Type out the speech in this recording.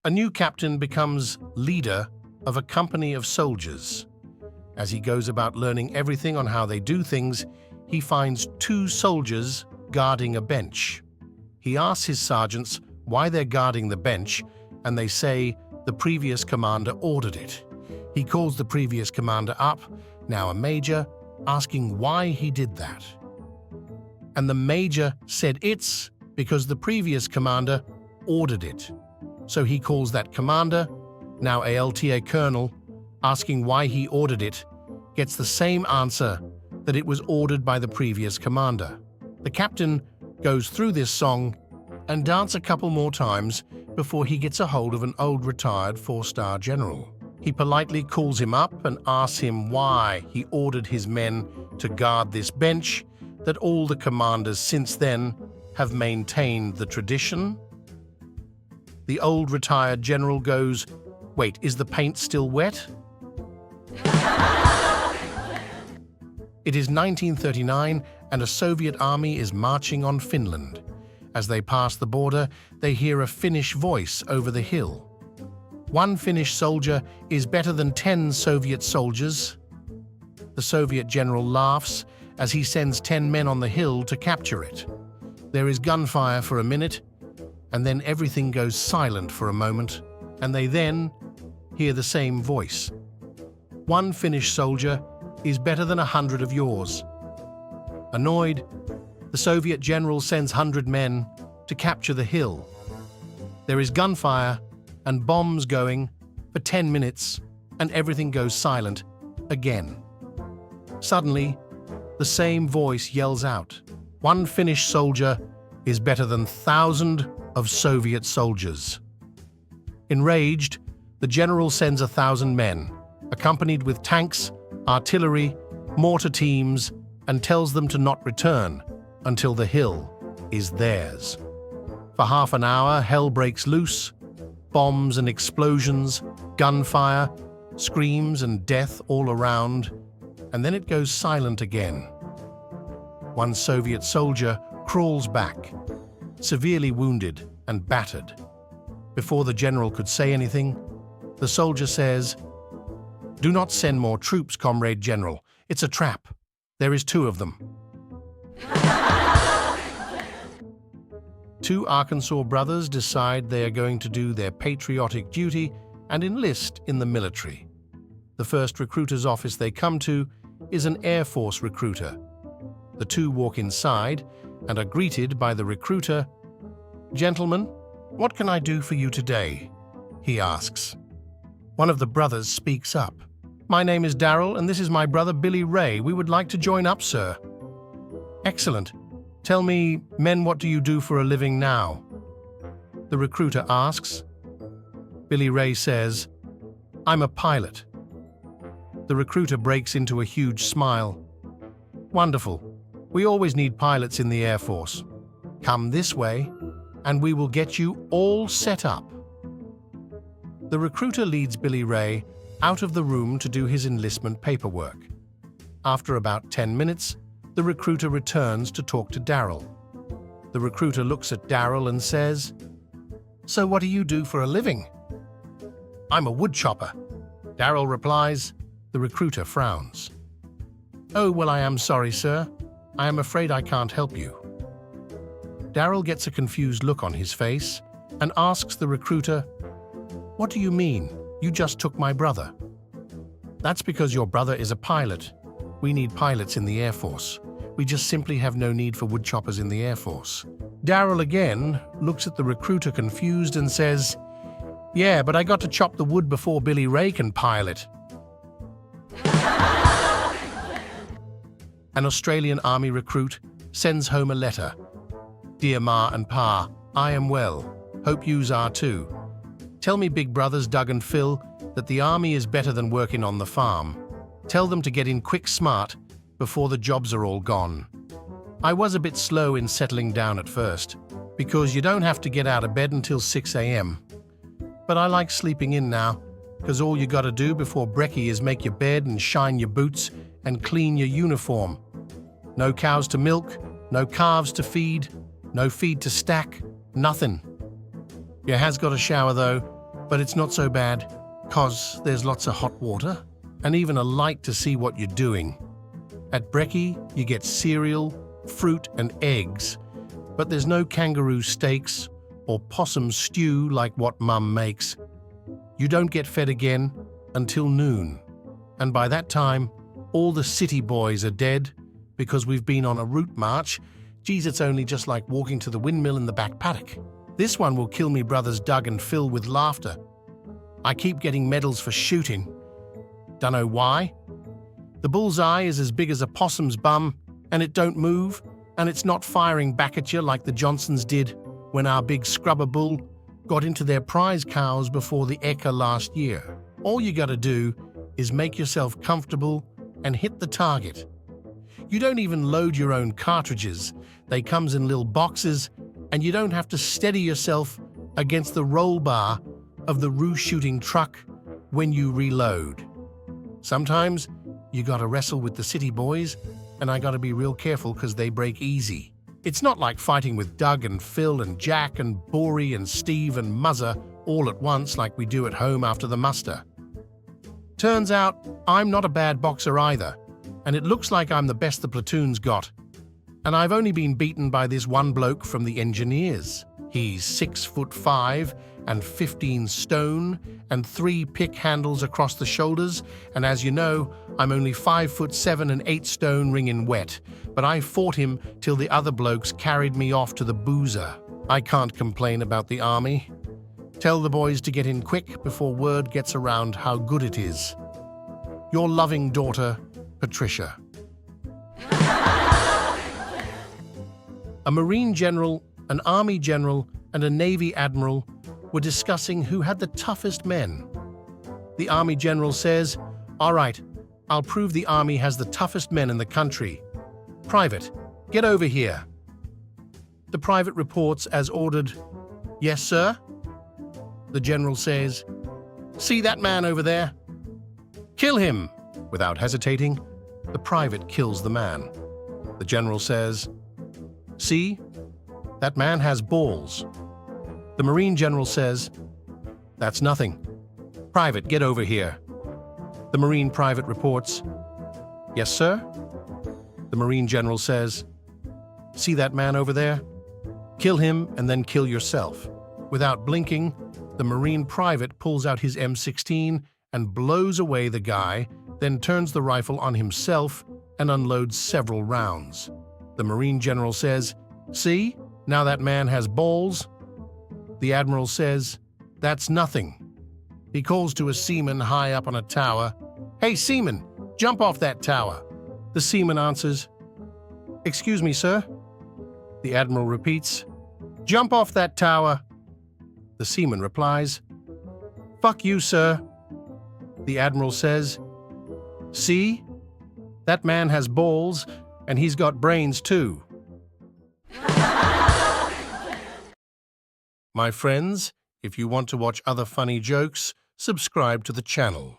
A new captain becomes leader of a company of soldiers. As he goes about learning everything on how they do things, he finds two soldiers guarding a bench. He asks his sergeants why they're guarding the bench, and they say the previous commander ordered it. He calls the previous commander up, now a major, asking why he did that. And the major said it's because the previous commander ordered it. So he calls that commander, now a LTA colonel, asking why he ordered it, gets the same answer, that it was ordered by the previous commander. The captain goes through this song and dances a couple more times before he gets a hold of an old retired 4-star general. He politely calls him up and asks him why he ordered his men to guard this bench, that all the commanders since then have maintained the tradition. The old retired general goes, "Wait, is the paint still wet?" It is 1939 and a Soviet army is marching on Finland. As they pass the border, they hear a Finnish voice over the hill. "One Finnish soldier is better than 10 Soviet soldiers." The Soviet general laughs as he sends 10 men on the hill to capture it. There is gunfire for a minute, and then everything goes silent for a moment, and they then hear the same voice. "One Finnish soldier is better than 100 of yours." Annoyed, the Soviet general sends 100 men to capture the hill. There is gunfire and bombs going for 10 minutes, and everything goes silent again. Suddenly, the same voice yells out, "One Finnish soldier is better than 1,000 of Soviet soldiers." Enraged, the general sends 1,000 men, accompanied with tanks, artillery, mortar teams, and tells them to not return until the hill is theirs. For half an hour, hell breaks loose, bombs and explosions, gunfire, screams and death all around, and then it goes silent again. One Soviet soldier crawls back, severely wounded and battered. Before the general could say anything, the soldier says, "Do not send more troops, Comrade General. It's a trap. There is 2 of them." Two Arkansas brothers decide they are going to do their patriotic duty and enlist in the military. The first recruiter's office they come to is an Air Force recruiter. The two walk inside and are greeted by the recruiter. "Gentlemen, what can I do for you today?" he asks. One of the brothers speaks up. "My name is Darrell, and this is my brother Billy Ray. We would like to join up, sir." "Excellent. Tell me, men, what do you do for a living now?" the recruiter asks. Billy Ray says, "I'm a pilot." The recruiter breaks into a huge smile. "Wonderful. We always need pilots in the Air Force. Come this way, and we will get you all set up." The recruiter leads Billy Ray out of the room to do his enlistment paperwork. After about 10 minutes, the recruiter returns to talk to Darrell. The recruiter looks at Darrell and says, "So what do you do for a living?" "I'm a wood chopper," Darrell replies. The recruiter frowns. "Oh, well, I am sorry, sir. I am afraid I can't help you." Darrell gets a confused look on his face and asks the recruiter, "What do you mean? You just took my brother." "That's because your brother is a pilot. We need pilots in the Air Force. We just simply have no need for woodchoppers in the Air Force." Darrell again looks at the recruiter confused and says, "Yeah, but I got to chop the wood before Billy Ray can pilot." An Australian Army recruit sends home a letter. "Dear Ma and Pa, I am well. Hope yous are too. Tell me big brothers Doug and Phil that the Army is better than working on the farm. Tell them to get in quick smart before the jobs are all gone. I was a bit slow in settling down at first, because you don't have to get out of bed until 6 a.m. But I like sleeping in now, because all you gotta do before brekkie is make your bed and shine your boots and clean your uniform. No cows to milk, no calves to feed, no feed to stack, nothing. You has got a shower though, But it's not so bad, 'cause there's lots of hot water and even a light to see what you're doing. At brekkie, you get cereal, fruit and eggs, but there's no kangaroo steaks or possum stew like what Mum makes. You don't get fed again until noon, and by that time, all the city boys are dead because we've been on a route march. Geez, it's only just like walking to the windmill in the back paddock. This one will kill me brothers Doug and Phil with laughter. I keep getting medals for shooting. Dunno why. The bullseye is as big as a possum's bum, and it don't move, and it's not firing back at you like the Johnsons did when our big scrubber bull got into their prize cows before the Eka last year. All you gotta do is make yourself comfortable and hit the target. You don't even load your own cartridges. They comes in little boxes, and you don't have to steady yourself against the roll bar of the roo shooting truck when you reload. Sometimes you gotta wrestle with the city boys, and I gotta be real careful because they break easy. It's not like fighting with Doug and Phil and Jack and Bory and Steve and Muzzer all at once like we do at home after the muster. Turns out I'm not a bad boxer either, and it looks like I'm the best the platoon's got. And I've only been beaten by this one bloke from the engineers. He's 6'5" and 15 stone and 3 pick handles across the shoulders, and as you know, I'm only 5'7" and 8 stone ringing wet, but I fought him till the other blokes carried me off to the boozer. I can't complain about the army. Tell the boys to get in quick before word gets around how good it is. Your loving daughter, Patricia. A Marine general, an Army general, and a Navy admiral were discussing who had the toughest men. The Army general says, "All right, I'll prove the Army has the toughest men in the country. Private, get over here." The private reports as ordered, "Yes, sir." The general says, "See that man over there? Kill him." Without hesitating, the private kills the man. The general says, "See, that man has balls." The Marine general says, "That's nothing. Private, get over here." The Marine private reports, "Yes, sir." The Marine general says, "See that man over there? Kill him and then kill yourself." Without blinking, the Marine private pulls out his M16 and blows away the guy, then turns the rifle on himself and unloads several rounds. The Marine general says, "See, now that man has balls." The admiral says, "That's nothing." He calls to a seaman high up on a tower, "Hey seaman, jump off that tower." The seaman answers, "Excuse me, sir." The admiral repeats, "Jump off that tower." The seaman replies, "Fuck you, sir." The admiral says, "See, that man has balls, and he's got brains too." My friends, if you want to watch other funny jokes, subscribe to the channel.